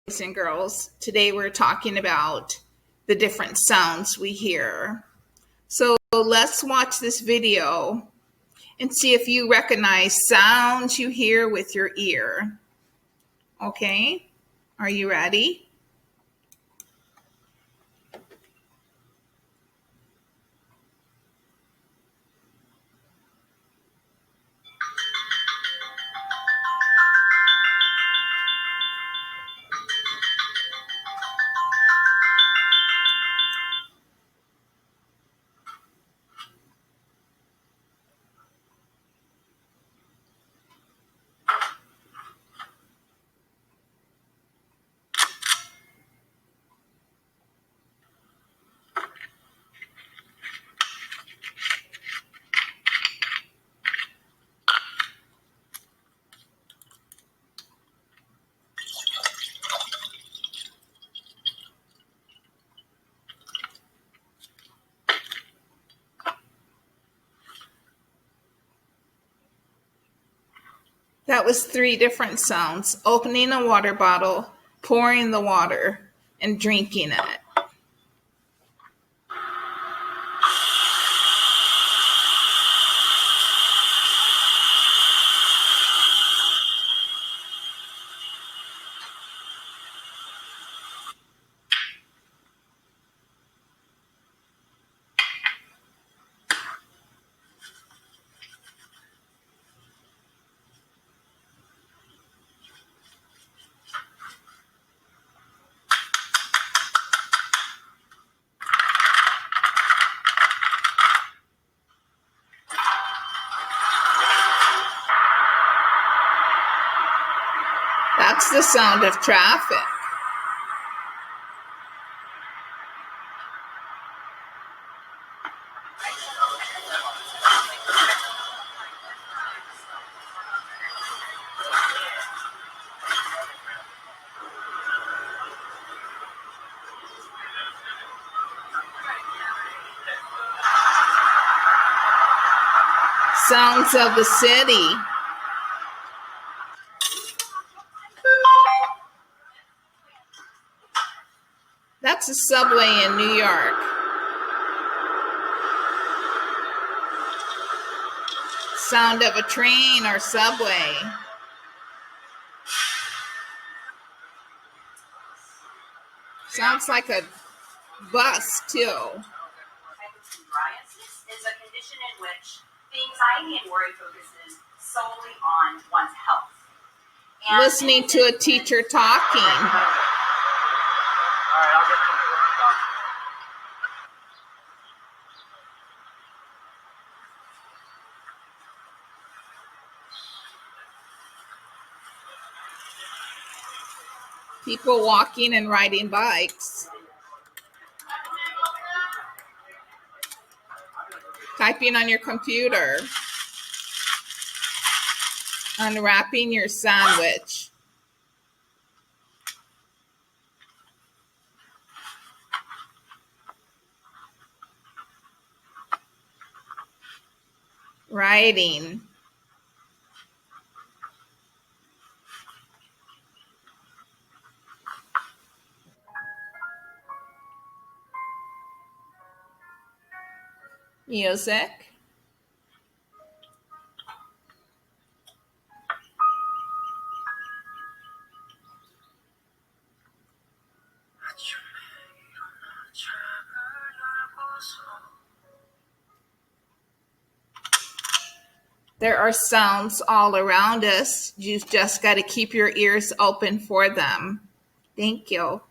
Boys and girls. Today we're talking about the different sounds we hear. So let's watch this video and see if you recognize sounds you hear with your ear. Okay, are you ready? That was 3 different sounds: opening a water bottle, pouring the water, and drinking it. That's the sound of traffic. Sounds of the city. That's a subway in New York. Sound of a train or subway. Sounds like a bus, too. Psoriasis is a condition in which the anxiety and worry focuses solely on one's health. And Listening to a teacher talking. People walking and riding bikes. Typing on your computer. Unwrapping your sandwich. Writing. Music. There are sounds all around us. You've just got to keep your ears open for them. Thank you.